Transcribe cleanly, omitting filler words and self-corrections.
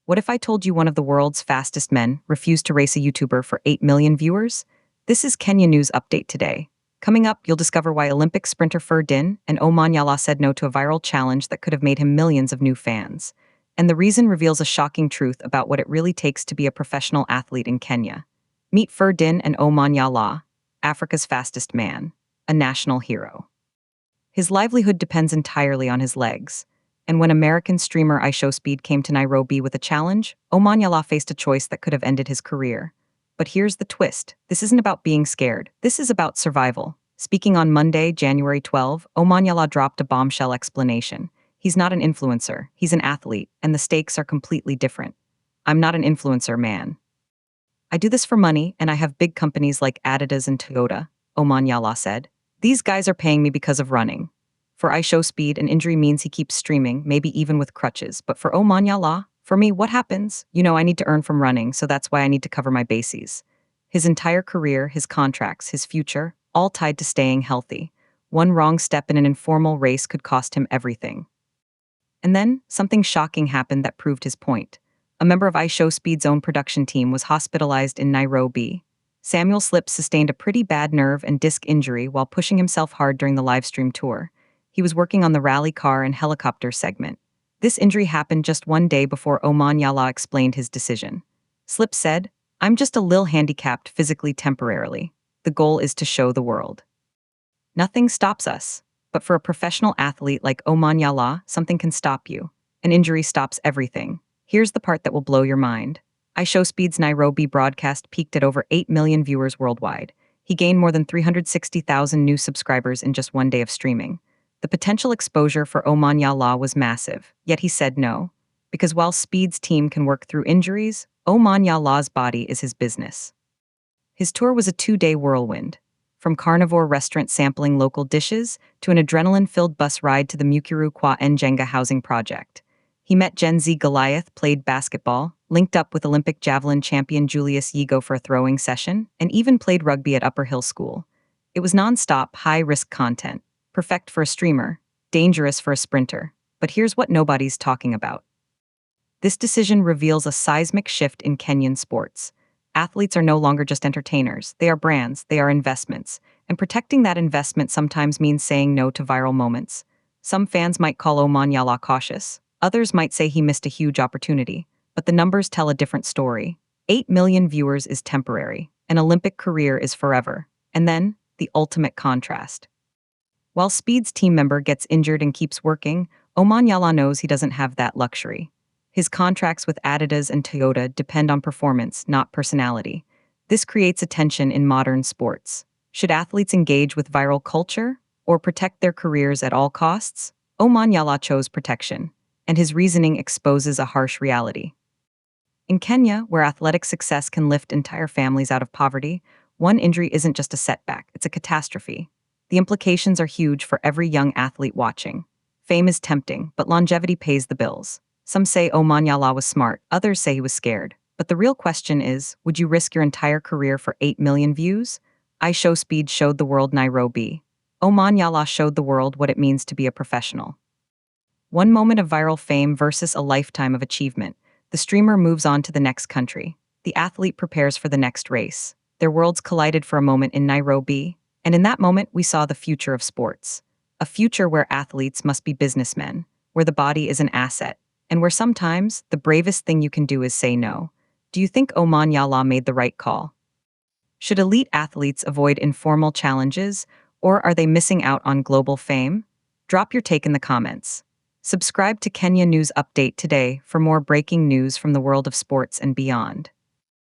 What if I told you one of the world's fastest men refused to race a YouTuber for 8 million viewers? This is Kenya News Update today. Coming up, you'll discover why Olympic sprinter Ferdinand Omanyala said no to a viral challenge that could have made him millions of new fans. And the reason reveals a shocking truth about what it really takes to be a professional athlete in Kenya. Meet Ferdinand Omanyala, Africa's fastest man, a national hero. His livelihood depends entirely on his legs. And when American streamer IShowSpeed came to Nairobi with a challenge, Omanyala faced a choice that could have ended his career. But here's the twist. This isn't about being scared. This is about survival. Speaking on Monday, January 12, Omanyala dropped a bombshell explanation. He's not an influencer. He's an athlete, and the stakes are completely different. I'm not an influencer, man. I do this for money, and I have big companies like Adidas and Toyota, Omanyala said. These guys are paying me because of running. For IShowSpeed, an injury means he keeps streaming, maybe even with crutches. But for Omanyala, for me, what happens? I need to earn from running, so that's why I need to cover my bases. His entire career, his contracts, his future, all tied to staying healthy. One wrong step in an informal race could cost him everything. And then, something shocking happened that proved his point. A member of IShowSpeed's own production team was hospitalized in Nairobi. Samuel Slips sustained a pretty bad nerve and disc injury while pushing himself hard during the livestream tour. He was working on the rally car and helicopter segment. This injury happened just one day before Omanyala explained his decision. Slips said, "I'm just a lil handicapped physically temporarily. The goal is to show the world. Nothing stops us. But for a professional athlete like Omanyala, something can stop you. An injury stops everything. Here's the part that will blow your mind. IShowSpeed's Nairobi broadcast peaked at over 8 million viewers worldwide. He gained more than 360,000 new subscribers in just one day of streaming. The potential exposure for Omanyala was massive, yet he said no. Because while Speed's team can work through injuries, Omanyala's body is his business. His tour was a 2-day whirlwind. From carnivore restaurant sampling local dishes to an adrenaline-filled bus ride to the Mukuru Kwa Njenga housing project. He met Gen Z Goliath, played basketball, linked up with Olympic javelin champion Julius Yigo for a throwing session, and even played rugby at Upper Hill School. It was non-stop, high-risk content. Perfect for a streamer, dangerous for a sprinter. But here's what nobody's talking about. This decision reveals a seismic shift in Kenyan sports. Athletes are no longer just entertainers. They are brands, they are investments. And protecting that investment sometimes means saying no to viral moments. Some fans might call Omanyala cautious. Others might say he missed a huge opportunity. But the numbers tell a different story. 8 million viewers is temporary. An Olympic career is forever. And then, the ultimate contrast. While Speed's team member gets injured and keeps working, Omanyala knows he doesn't have that luxury. His contracts with Adidas and Toyota depend on performance, not personality. This creates a tension in modern sports. Should athletes engage with viral culture or protect their careers at all costs? Omanyala chose protection, and his reasoning exposes a harsh reality. In Kenya, where athletic success can lift entire families out of poverty, one injury isn't just a setback, it's a catastrophe. The implications are huge for every young athlete watching. Fame is tempting, but longevity pays the bills. Some say Omanyala was smart, others say he was scared. But the real question is, would you risk your entire career for 8 million views? IShowSpeed showed the world Nairobi. Omanyala showed the world what it means to be a professional. One moment of viral fame versus a lifetime of achievement. The streamer moves on to the next country. The athlete prepares for the next race. Their worlds collided for a moment in Nairobi. And in that moment, we saw the future of sports. A future where athletes must be businessmen, where the body is an asset, and where sometimes the bravest thing you can do is say no. Do you think Omanyala made the right call? Should elite athletes avoid informal challenges, or are they missing out on global fame? Drop your take in the comments. Subscribe to Kenya News Update today for more breaking news from the world of sports and beyond.